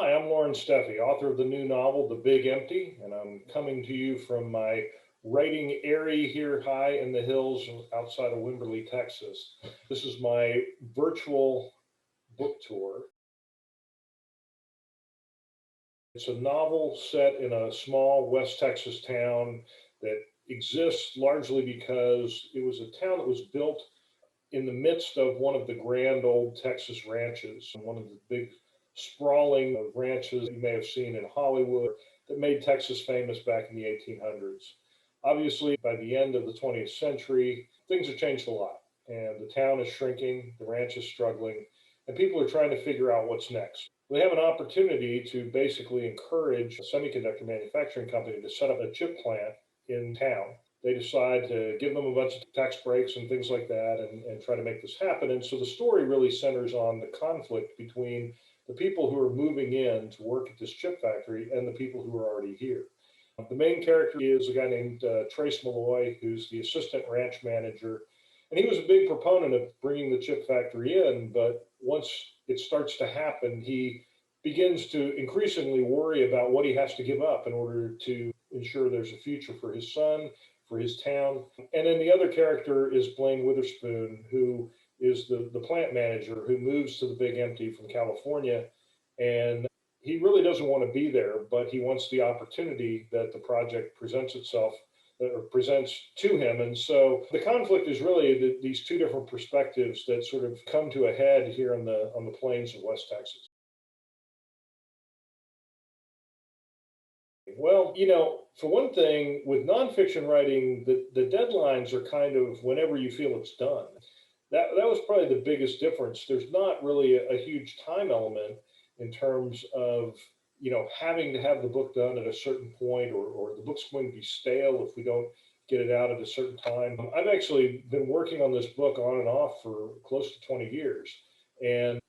Hi, I'm Loren Steffy, author of the new novel, The Big Empty, and I'm coming to you from my writing area here high in the hills outside of Wimberley, Texas. This is my virtual book tour. It's a novel set in a small West Texas town that exists largely because it was a town that was built in the midst of one of the grand old Texas ranches, one of the big sprawling ranches you may have seen in Hollywood that made Texas famous back in the 1800s. Obviously, by the end of the 20th century, things have changed a lot, and the town is shrinking, the ranch is struggling, and people are trying to figure out what's next. We have an opportunity to basically encourage a semiconductor manufacturing company to set up a chip plant in town. They decide to give them a bunch of tax breaks and things like that and try to make this happen. And so the story really centers on the conflict between the people who are moving in to work at this chip factory and the people who are already here. The main character is a guy named Trace Malloy, who's the assistant ranch manager. And he was a big proponent of bringing the chip factory in, but once it starts to happen, he begins to increasingly worry about what he has to give up in order to ensure there's a future for his son, for his town. And then the other character is Blaine Witherspoon, who is the plant manager who moves to the Big Empty from California. And he really doesn't want to be there, but he wants the opportunity that the project presents itself or presents to him. And so the conflict is really these two different perspectives that sort of come to a head here on the plains of West Texas. Well, for one thing, with nonfiction writing, the deadlines are kind of whenever you feel it's done. That was probably the biggest difference. There's not really a huge time element in terms of, having to have the book done at a certain point or the book's going to be stale if we don't get it out at a certain time. I've actually been working on this book on and off for close to 20 years. And,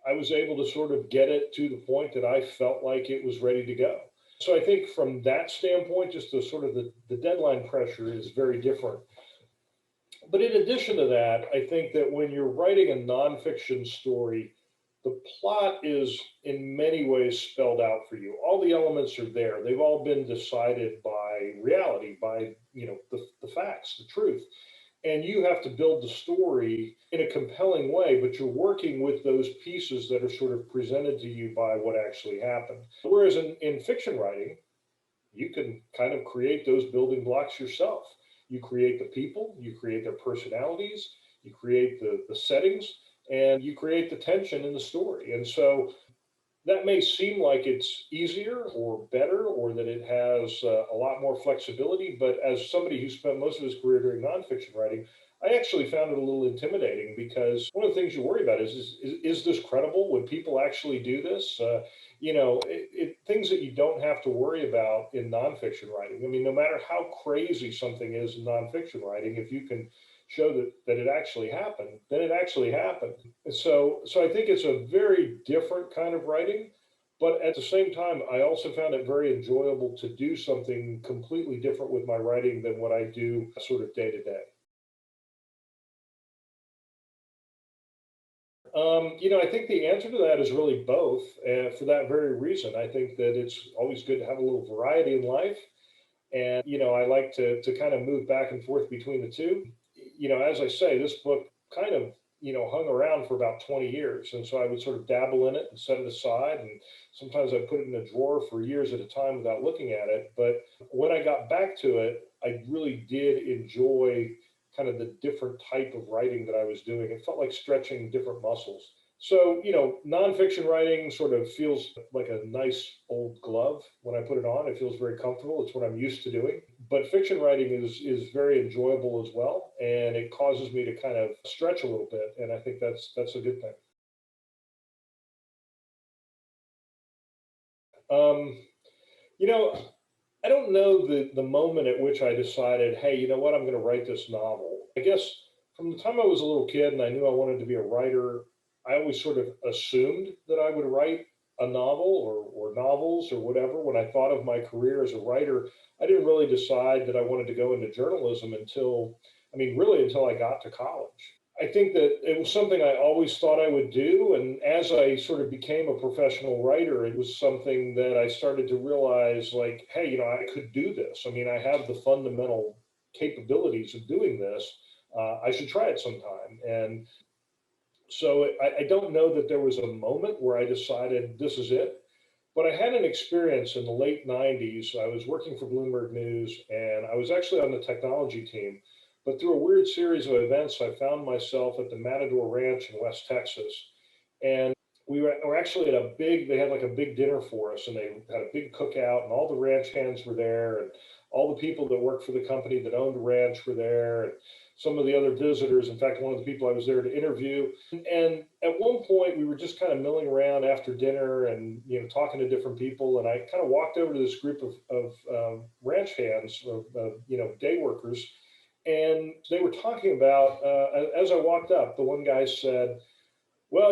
I was able to sort of get it to the point that I felt like it was ready to go. So I think from that standpoint, just the sort of the deadline pressure is very different. But in addition to that, I think that when you're writing a nonfiction story, the plot is in many ways spelled out for you. All the elements are there. They've all been decided by reality, by the facts, the truth. And you have to build the story in a compelling way, but you're working with those pieces that are sort of presented to you by what actually happened. Whereas in fiction writing, you can kind of create those building blocks yourself. You create the people, you create their personalities, you create the settings, and you create the tension in the story. And so that may seem like it's easier or better or that it has a lot more flexibility, but as somebody who spent most of his career doing nonfiction writing, I actually found it a little intimidating because one of the things you worry about is this credible? Would people actually do this? Things that you don't have to worry about in nonfiction writing. I mean, no matter how crazy something is in nonfiction writing, if you can show that it actually happened, then it actually happened. And so I think it's a very different kind of writing, but at the same time, I also found it very enjoyable to do something completely different with my writing than what I do sort of day to day. I think the answer to that is really both. And for that very reason, I think that it's always good to have a little variety in life. And, I like to kind of move back and forth between the two. As I say, this book kind of, hung around for about 20 years. And so I would sort of dabble in it and set it aside. And sometimes I put it in a drawer for years at a time without looking at it. But when I got back to it, I really did enjoy kind of the different type of writing that I was doing. It felt like stretching different muscles. So, nonfiction writing sort of feels like a nice old glove when I put it on. It feels very comfortable. It's what I'm used to doing. But fiction writing is very enjoyable as well, and it causes me to kind of stretch a little bit, and I think that's a good thing. Um, you know, I don't know the moment at which I decided, hey, you know what, I'm going to write this novel. I guess from the time I was a little kid and I knew I wanted to be a writer, I always sort of assumed that I would write a novel or novels or whatever. When I thought of my career as a writer, I didn't really decide that I wanted to go into journalism until, I mean, really until I got to college. I think that it was something I always thought I would do. And as I sort of became a professional writer, it was something that I started to realize like, hey, I could do this. I mean, I have the fundamental capabilities of doing this. I should try it sometime. And so I don't know that there was a moment where I decided this is it. But I had an experience in the late 90s. I was working for Bloomberg News and I was actually on the technology team. But through a weird series of events, I found myself at the Matador Ranch in West Texas. And were actually at they had like a big dinner for us and they had a big cookout and all the ranch hands were there and all the people that worked for the company that owned the ranch were there and some of the other visitors. In fact, one of the people I was there to interview. And at one point, we were just kind of milling around after dinner and talking to different people. And I kind of walked over to this group of ranch hands, day workers, and they were talking about. As I walked up, the one guy said, "Well,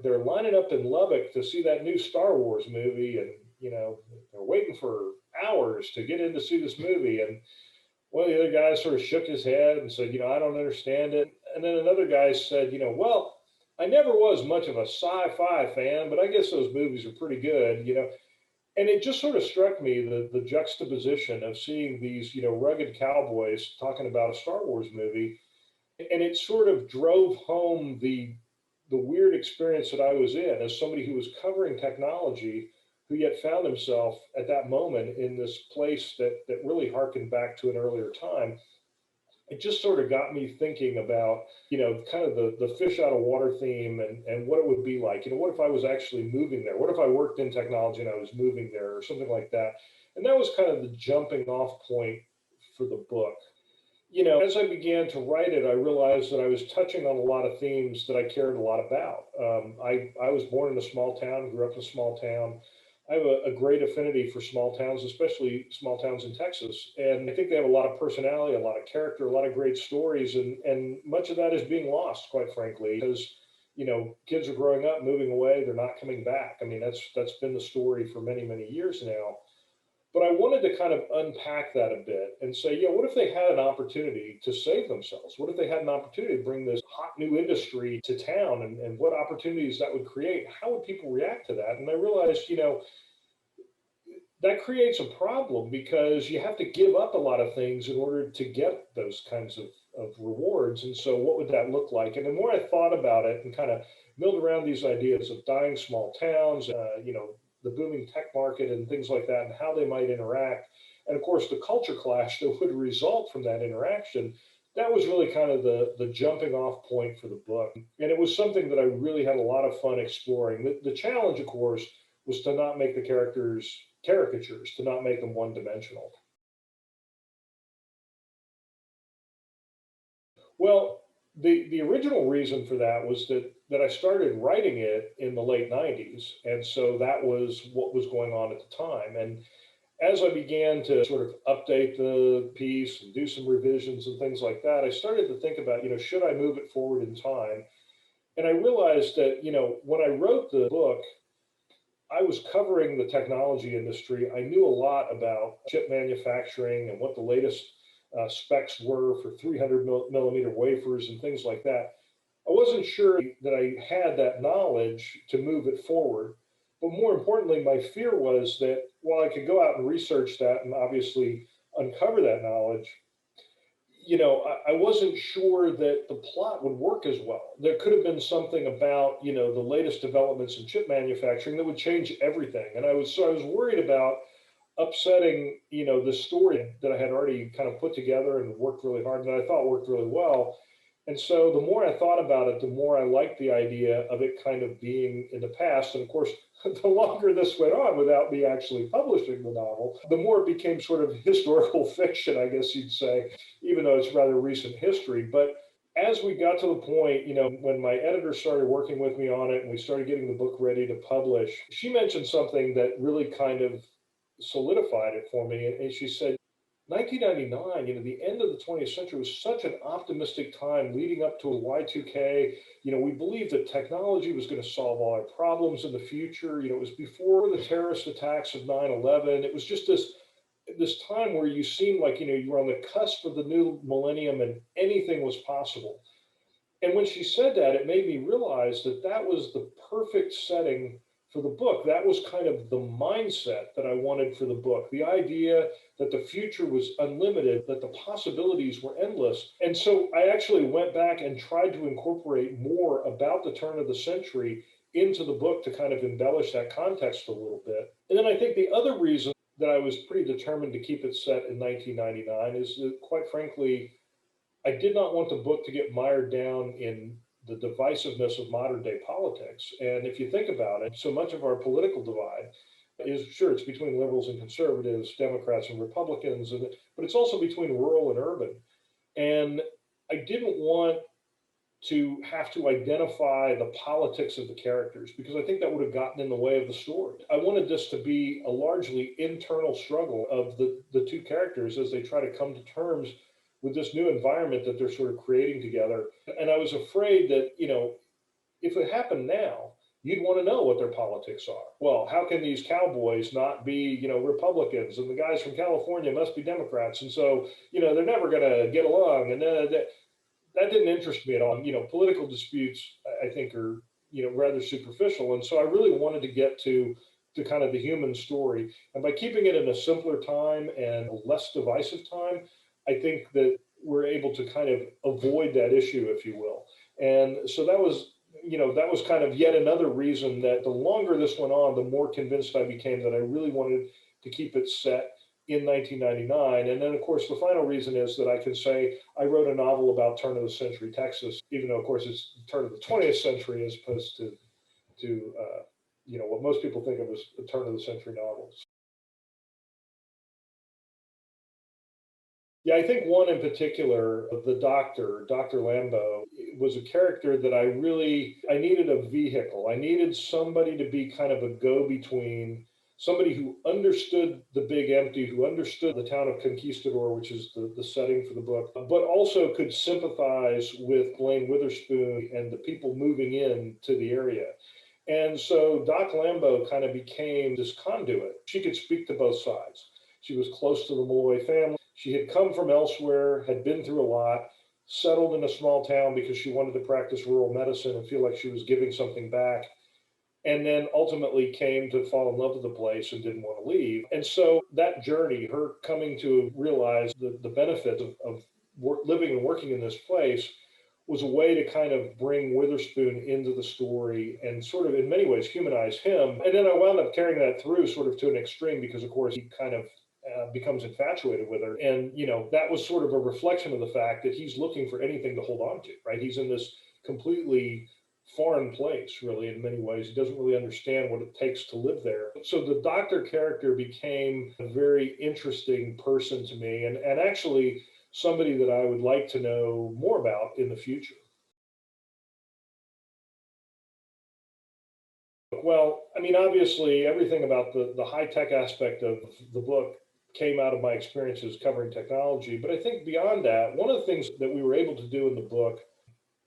they're lining up in Lubbock to see that new Star Wars movie, and they're waiting for hours to get in to see this movie." And one of the other guys sort of shook his head and said, I don't understand it. And then another guy said, well, I never was much of a sci-fi fan, but I guess those movies are pretty good. And it just sort of struck me the juxtaposition of seeing these, rugged cowboys talking about a Star Wars movie. And it sort of drove home the weird experience that I was in as somebody who was covering technology, who yet found himself at that moment in this place that really harkened back to an earlier time. It just sort of got me thinking about, kind of the fish out of water theme and what it would be like. What if I was actually moving there? What if I worked in technology and I was moving there or something like that? And that was kind of the jumping off point for the book. As I began to write it, I realized that I was touching on a lot of themes that I cared a lot about. I was born in a small town, grew up in a small town. I have a great affinity for small towns, especially small towns in Texas. And I think they have a lot of personality, a lot of character, a lot of great stories. And much of that is being lost, quite frankly, because, kids are growing up, moving away, they're not coming back. I mean, that's been the story for many, many years now. But I wanted to kind of unpack that a bit and say, what if they had an opportunity to save themselves? What if they had an opportunity to bring this hot new industry to town and what opportunities that would create? How would people react to that? And I realized, that creates a problem because you have to give up a lot of things in order to get those kinds of rewards. And so, what would that look like? And the more I thought about it and kind of milled around these ideas of dying small towns, the booming tech market and things like that, and how they might interact, and of course, the culture clash that would result from that interaction. That was really kind of the jumping off point for the book. And it was something that I really had a lot of fun exploring. The challenge, of course, was to not make the characters caricatures, to not make them one dimensional. Well, the original reason for that was that I started writing it in the late 90s. And so that was what was going on at the time. And as I began to sort of update the piece and do some revisions and things like that, I started to think about, should I move it forward in time? And I realized that, when I wrote the book, I was covering the technology industry. I knew a lot about chip manufacturing and what the latest specs were for 300 millimeter wafers and things like that. I wasn't sure that I had that knowledge to move it forward. But more importantly, my fear was that while I could go out and research that and obviously uncover that knowledge, I wasn't sure that the plot would work as well. There could have been something about, the latest developments in chip manufacturing that would change everything. And I was worried about upsetting, the story that I had already kind of put together and worked really hard and that I thought worked really well. And so the more I thought about it, the more I liked the idea of it kind of being in the past. And of course, the longer this went on without me actually publishing the novel, the more it became sort of historical fiction, I guess you'd say, even though it's rather recent history. But as we got to the point, when my editor started working with me on it and we started getting the book ready to publish, she mentioned something that really kind of solidified it for me. And she said, 1999, the end of the 20th century was such an optimistic time leading up to a Y2K. We believed that technology was going to solve all our problems in the future. It was before the terrorist attacks of 9/11. It was just this time where you seemed like, you were on the cusp of the new millennium and anything was possible. And when she said that, it made me realize that that was the perfect setting for the book. That was kind of the mindset that I wanted for the book. The idea that the future was unlimited, that the possibilities were endless. And so I actually went back and tried to incorporate more about the turn of the century into the book to kind of embellish that context a little bit. And then I think the other reason that I was pretty determined to keep it set in 1999 is that, quite frankly, I did not want the book to get mired down in the divisiveness of modern day politics. And if you think about it, so much of our political divide is, sure, it's between liberals and conservatives, Democrats and Republicans, but it's also between rural and urban. And I didn't want to have to identify the politics of the characters because I think that would have gotten in the way of the story. I wanted this to be a largely internal struggle of the two characters as they try to come to terms with this new environment that they're sort of creating together. And I was afraid that, if it happened now, you'd want to know what their politics are. Well, how can these cowboys not be, Republicans, and the guys from California must be Democrats, and so, they're never going to get along, and that didn't interest me at all. Political disputes, I think, are rather superficial, and so I really wanted to get to kind of the human story. And by keeping it in a simpler time and a less divisive time, I think that we're able to kind of avoid that issue, if you will. And so that was kind of yet another reason that the longer this went on, the more convinced I became that I really wanted to keep it set in 1999. And then, of course, the final reason is that I can say I wrote a novel about turn of the century Texas, even though, of course, it's turn of the 20th century as opposed to what most people think of as the turn of the century novels. Yeah, I think one in particular, the doctor, Dr. Lambo, was a character that I needed a vehicle. I needed somebody to be kind of a go-between, somebody who understood the big empty, who understood the town of Conquistador, which is the setting for the book, but also could sympathize with Blaine Witherspoon and the people moving in to the area. And so Doc Lambo kind of became this conduit. She could speak to both sides. She was close to the Malloy family. She had come from elsewhere, had been through a lot, settled in a small town because she wanted to practice rural medicine and feel like she was giving something back, and then ultimately came to fall in love with the place and didn't want to leave. And so that journey, her coming to realize the benefits of living and working in this place, was a way to kind of bring Witherspoon into the story and sort of in many ways humanize him. And then I wound up carrying that through sort of to an extreme because, of course, he kind of becomes infatuated with her. And, that was sort of a reflection of the fact that he's looking for anything to hold on to, right? He's in this completely foreign place, really, in many ways. He doesn't really understand what it takes to live there. So the doctor character became a very interesting person to me, and actually somebody that I would like to know more about in the future. Well, I mean, obviously, everything about the high tech aspect of the book came out of my experiences covering technology. But I think beyond that, one of the things that we were able to do in the book,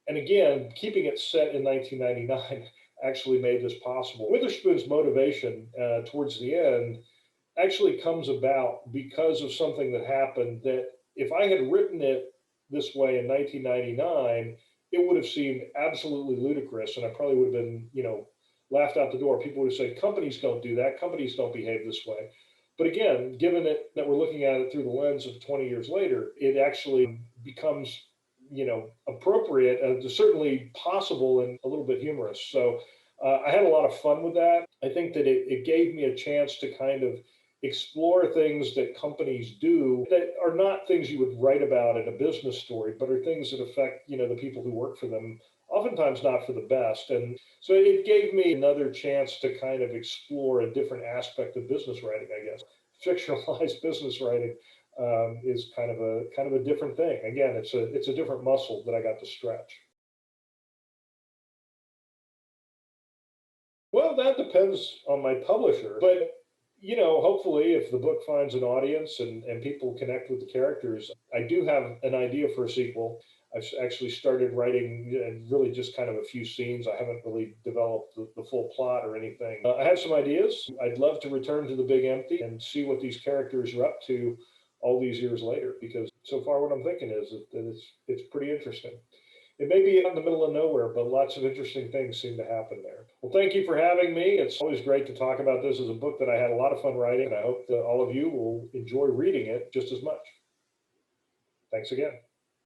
and again, keeping it set in 1999 actually made this possible. Witherspoon's motivation towards the end actually comes about because of something that happened that if I had written it this way in 1999, it would have seemed absolutely ludicrous. And I probably would have been, laughed out the door. People would have said, companies don't do that. Companies don't behave this way. But again, given that we're looking at it through the lens of 20 years later, it actually becomes, appropriate, certainly possible and a little bit humorous. So I had a lot of fun with that. I think that it gave me a chance to kind of explore things that companies do that are not things you would write about in a business story, but are things that affect, the people who work for them, oftentimes not for the best. And so it gave me another chance to kind of explore a different aspect of business writing, I guess. Fictionalized business writing is kind of a different thing. Again, it's a different muscle that I got to stretch. Well, that depends on my publisher, but hopefully, if the book finds an audience and people connect with the characters, I do have an idea for a sequel. I've actually started writing and really just kind of a few scenes. I haven't really developed the full plot or anything. I have some ideas. I'd love to return to the Big Empty and see what these characters are up to all these years later, because so far what I'm thinking is that it's pretty interesting. It may be out in the middle of nowhere, but lots of interesting things seem to happen there. Well, thank you for having me. It's always great to talk about this as a book that I had a lot of fun writing, and I hope that all of you will enjoy reading it just as much. Thanks again.